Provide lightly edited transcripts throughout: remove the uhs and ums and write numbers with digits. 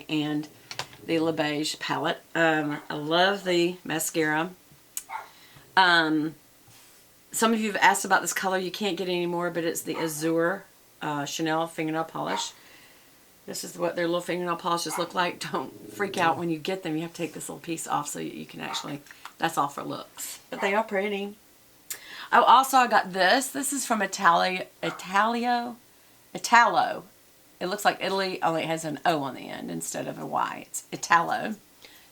and the Le Beige palette. I love the mascara. Some of you have asked about this color. You can't get it anymore, but it's the Azure Chanel fingernail polish. This is what their little fingernail polishes look like. Don't freak out when you get them. You have to take this little piece off so you can actually, that's all for looks. But they are pretty. Oh, also I got this. This is from Italo. It looks like Italy, only it has an O on the end instead of a Y. It's Italo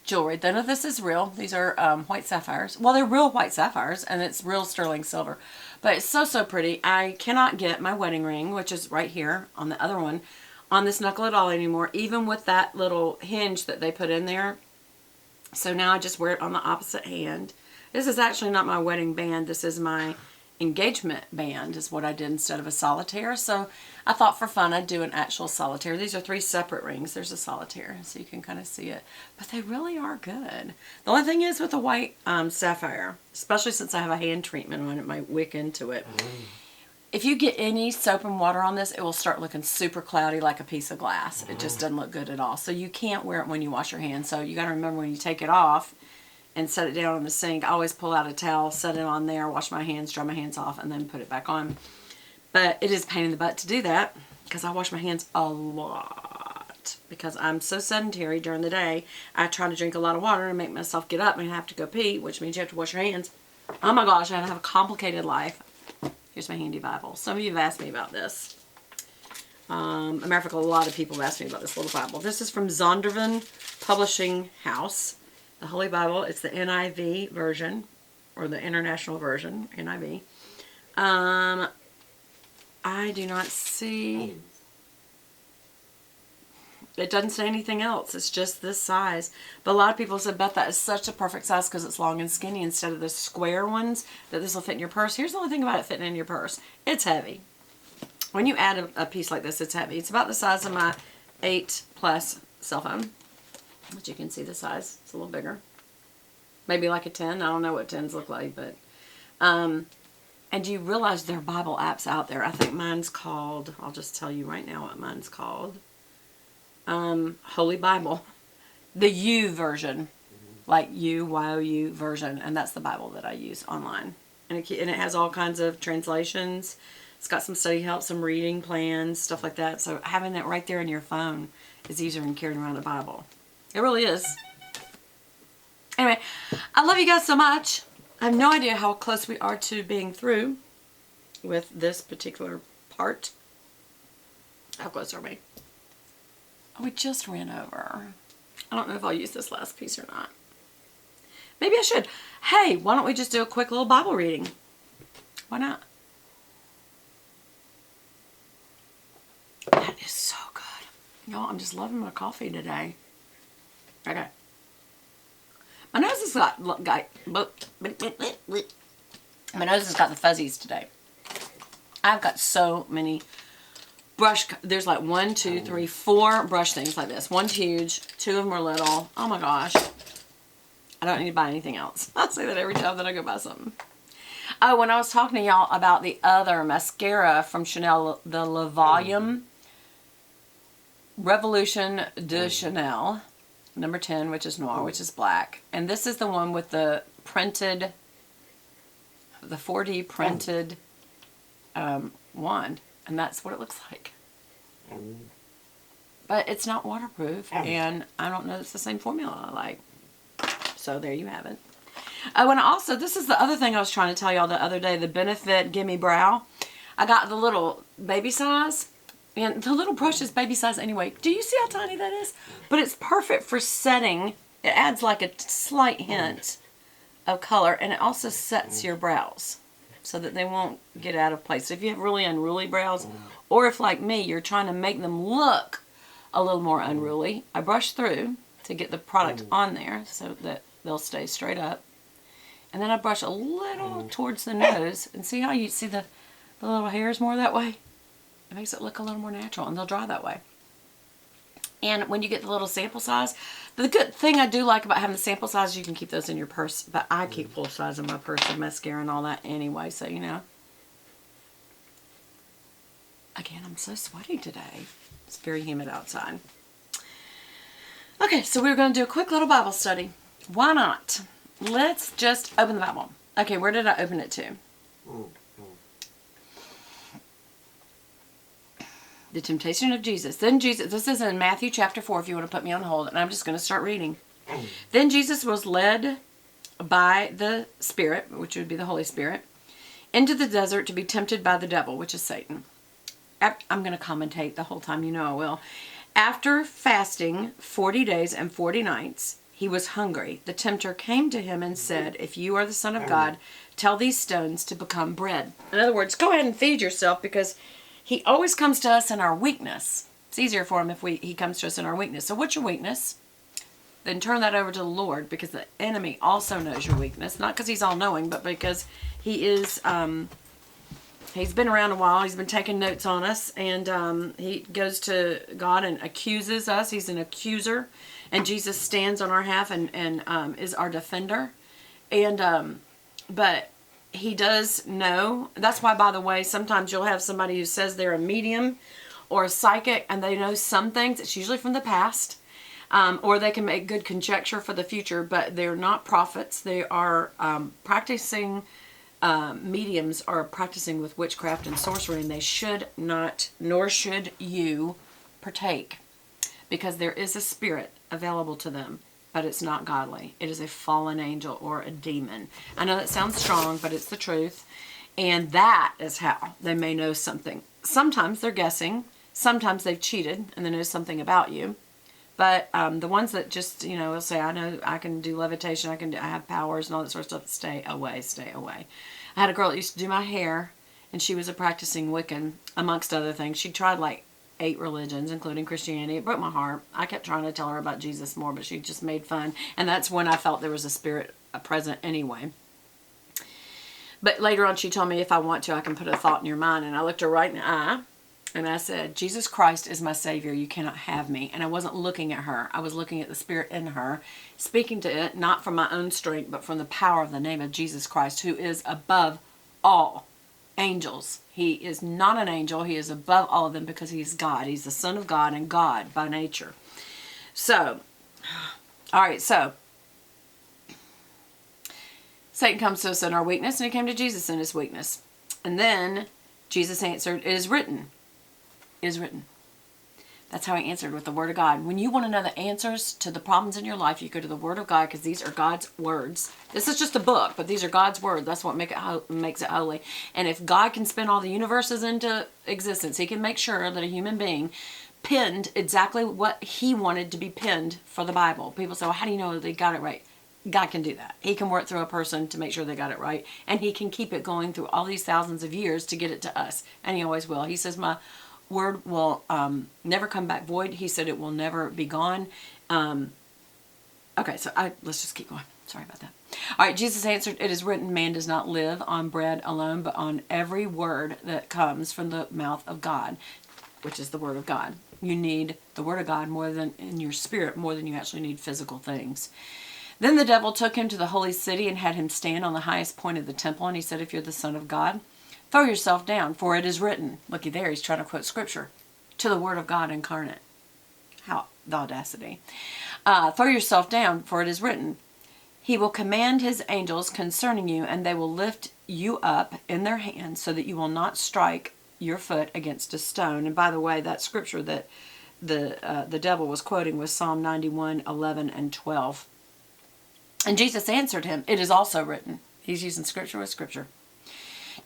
jewelry. None of this is real. These are white sapphires. Well, they're real white sapphires, and it's real sterling silver. But it's so, so pretty. I cannot get my wedding ring, which is right here on the other one, on this knuckle at all anymore, even with that little hinge that they put in there. So now I just wear it on the opposite hand. This is actually not my wedding band. This is my engagement band is what I did instead of a solitaire. So I thought for fun I'd do an actual solitaire. These are 3 separate rings. There's a solitaire so you can kind of see it. But they really are good. The only thing is with the white sapphire, especially since I have a hand treatment on it, might wick into it. If you get any soap and water on this, it will start looking super cloudy like a piece of glass. It just doesn't look good at all. So you can't wear it when you wash your hands. So you got to remember when you take it off and set it down in the sink, I always pull out a towel, set it on there, wash my hands, dry my hands off, and then put it back on. But it is a pain in the butt to do that because I wash my hands a lot because I'm so sedentary during the day. I try to drink a lot of water and make myself get up and have to go pee, which means you have to wash your hands. Oh my gosh, I have a complicated life. Here's my handy Bible. Some of you have asked me about this. As a matter of fact, a lot of people have asked me about this little Bible. This is from Zondervan Publishing House. The Holy Bible. It's the NIV version, or the International Version, NIV. I do not see, it doesn't say anything else. It's just this size. But a lot of people said, Beth, that is such a perfect size because it's long and skinny instead of the square ones, that this will fit in your purse. Here's the only thing about it fitting in your purse. It's heavy. When you add a piece like this, it's heavy. It's about the size of my 8 Plus cell phone. But you can see the size. It's a little bigger. Maybe like a 10. I don't know what 10s look like, but and you realize there are Bible apps out there. I think mine's called, I'll just tell you right now what mine's called. Holy Bible. The U version. Like U-Y-O-U version. And that's the Bible that I use online. And it has all kinds of translations. It's got some study help, some reading plans, stuff like that. So having that right there in your phone is easier than carrying around a Bible. It really is. Anyway, I love you guys so much. I have no idea how close we are to being through with this particular part. How close are we? Oh, we just ran over. I don't know if I'll use this last piece or not. Maybe I should. Hey, why don't we just do a quick little Bible reading? Why not? That is so good. Y'all, I'm just loving my coffee today. Okay. My nose has got my nose has got the fuzzies today. I've got so many brush. There's like 1, 2, 3, 4 brush things like this. One's huge. 2 of them are little. Oh my gosh. I don't need to buy anything else. I say that every time that I go buy something. Oh, when I was talking to y'all about the other mascara from Chanel, the Le Volume Revolution de Chanel. Number 10, which is noir, which is black. And this is the one with the printed, the 4D printed wand. And that's what it looks like. But it's not waterproof. And I don't know it's the same formula I like. So there you have it. Oh, and also, this is the other thing I was trying to tell y'all the other day. The Benefit Gimme Brow. I got the little baby size. And the little brush is baby size anyway. Do you see how tiny that is? But it's perfect for setting. It adds like a slight hint of color. And it also sets your brows so that they won't get out of place. So if you have really unruly brows, or if like me, you're trying to make them look a little more unruly, I brush through to get the product on there so that they'll stay straight up. And then I brush a little towards the nose. And see how you see the little hairs more that way? It makes it look a little more natural, and they'll dry that way. And when you get the little sample size, the good thing I do like about having the sample size, you can keep those in your purse. But I keep full size in my purse and mascara and all that anyway, so you know. Again, I'm so sweaty today. It's very humid outside. Okay, so we're going to do a quick little Bible study. Why not? Let's just open the Bible. Okay, where did I open it to? The temptation of Jesus. Then Jesus, this is in Matthew chapter 4 if you want to put me on hold, and I'm just going to start reading. Then Jesus was led by the Spirit, which would be the Holy Spirit, into the desert to be tempted by the devil, which is Satan. I'm going to commentate the whole time, you know I will. After fasting 40 days and 40 nights, he was hungry. The tempter came to him and said, if you are the Son of God, tell these stones to become bread. In other words, go ahead and feed yourself, because he always comes to us in our weakness. It's easier for him if he comes to us in our weakness. So what's your weakness? Then turn that over to the Lord, because the enemy also knows your weakness. Not because he's all-knowing, but because he is... he's been around a while. He's been taking notes on us, and he goes to God and accuses us. He's an accuser, and Jesus stands on our behalf and is our defender. And but he does know. That's why, by the way, sometimes you'll have somebody who says they're a medium or a psychic, and they know some things. It's usually from the past, or they can make good conjecture for the future, but they're not prophets. They are practicing. Mediums are practicing with witchcraft and sorcery, and they should not, nor should you, partake, because there is a spirit available to them, but it's not godly. It is a fallen angel or a demon. I know that sounds strong, but it's the truth, and that is how they may know something. Sometimes they're guessing, sometimes they've cheated and they know something about you. But the ones that just, will say, I know I can do levitation, I have powers and all that sort of stuff, stay away, stay away. I had a girl that used to do my hair, and she was a practicing Wiccan, amongst other things. She tried like 8 religions, including Christianity. It broke my heart. I kept trying to tell her about Jesus more, but she just made fun. And that's when I felt there was a spirit present anyway. But later on, she told me, if I want to, I can put a thought in your mind. And I looked her right in the eye. And I said, Jesus Christ is my Savior. You cannot have me. And I wasn't looking at her. I was looking at the Spirit in her, speaking to it, not from my own strength, but from the power of the name of Jesus Christ, who is above all angels. He is not an angel. He is above all of them because he is God. He's the Son of God and God by nature. So, all right, so Satan comes to us in our weakness, and he came to Jesus in his weakness. And then Jesus answered, it is written. It is written. That's how he answered, with the Word of God. When you want to know the answers to the problems in your life, you go to the Word of God, because these are God's words. This is just a book, but these are God's words. That's what makes it holy. And if God can spin all the universes into existence, he can make sure that a human being penned exactly what he wanted to be penned for the Bible. People say, well, how do you know they got it right? God can do that. He can work through a person to make sure they got it right. And he can keep it going through all these thousands of years to get it to us. And he always will. He says, my word will never come back void. He said it will never be gone. Okay, so let's just keep going. Sorry about that. All right, Jesus answered, it is written, man does not live on bread alone, but on every word that comes from the mouth of God, which is the Word of God. You need the Word of God more than in your spirit, more than you actually need physical things. Then the devil took him to the holy city and had him stand on the highest point of the temple. And he said, if you're the Son of God, throw yourself down, for it is written. Looky there, he's trying to quote scripture. To the Word of God incarnate. How the audacity. Throw yourself down, for it is written. He will command his angels concerning you, and they will lift you up in their hands, so that you will not strike your foot against a stone. And by the way, that scripture that the devil was quoting was Psalm 91, 11, and 12. And Jesus answered him, it is also written. He's using scripture with scripture.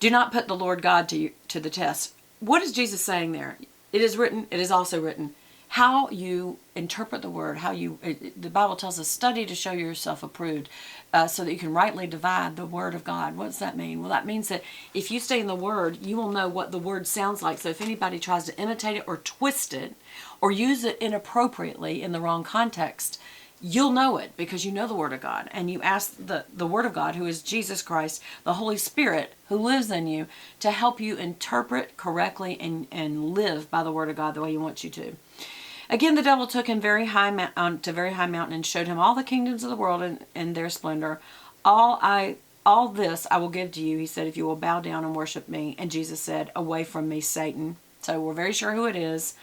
Do not put the Lord God to the test. What is Jesus saying there? It is written, it is also written. How you interpret the word, the Bible tells us, study to show yourself approved, so that you can rightly divide the word of God. What does that mean? Well, that means that if you stay in the word, you will know what the word sounds like. So if anybody tries to imitate it or twist it or use it inappropriately in the wrong context, you'll know it, because you know the Word of God. And you ask the Word of God, who is Jesus Christ, the Holy Spirit, who lives in you, to help you interpret correctly and live by the Word of God the way he wants you to. Again, the devil took him to very high mountain and showed him all the kingdoms of the world and their splendor. All this I will give to you, he said, if you will bow down and worship me. And Jesus said, away from me, Satan. So we're very sure who it is.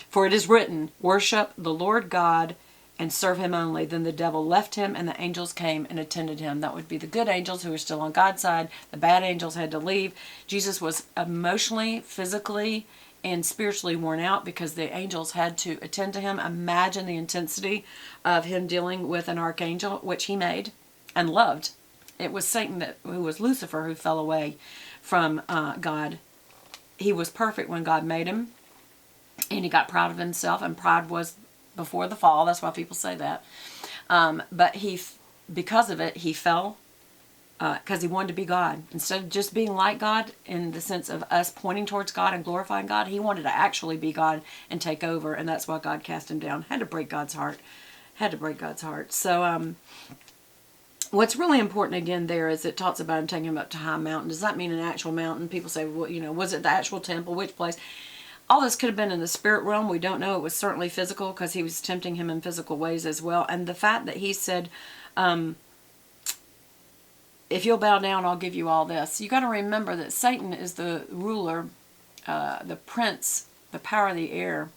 For it is written, worship the Lord God and serve him only. Then the devil left him, and the angels came and attended him. That would be the good angels who were still on God's side. The bad angels had to leave. Jesus was emotionally, physically, and spiritually worn out because the angels had to attend to him. Imagine the intensity of him dealing with an archangel, which he made and loved. It was Satan, who was Lucifer, who fell away from God. He was perfect when God made him, and he got proud of himself, and pride was before the fall. That's why people say that. But because of it, he fell because he wanted to be God. Instead of just being like God in the sense of us pointing towards God and glorifying God, he wanted to actually be God and take over, and that's why God cast him down. Had to break God's heart. So what's really important again there is it talks about him taking him up to high mountain. Does that mean an actual mountain? People say, well, was it the actual temple? Which place? All this could have been in the spirit realm. We don't know. It was certainly physical because he was tempting him in physical ways as well. And the fact that he said, if you'll bow down, I'll give you all this. You got to remember that Satan is the ruler, the prince, the power of the air.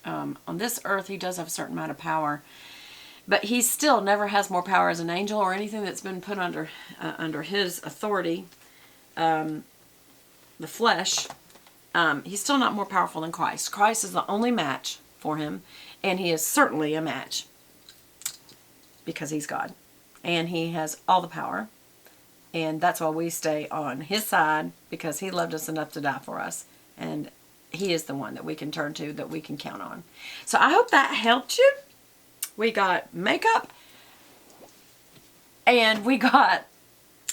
On this earth, he does have a certain amount of power. But he still never has more power as an angel or anything that's been put under his authority, the flesh. He's still not more powerful than Christ. Christ is the only match for him, and he is certainly a match because he's God. And he has all the power, and that's why we stay on his side, because he loved us enough to die for us, and he is the one that we can turn to, that we can count on. So I hope that helped you. We got makeup, and we got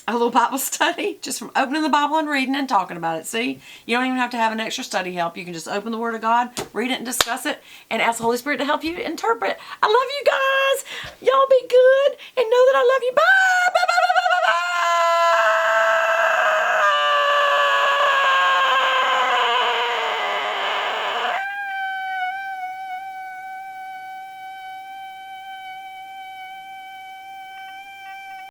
a little Bible study just from opening the Bible and reading and talking about it. See, you don't even have to have an extra study help. You can just open the Word of God, read it and discuss it, and ask the Holy Spirit to help you interpret. I love you guys. Y'all be good and know that I love you. Bye.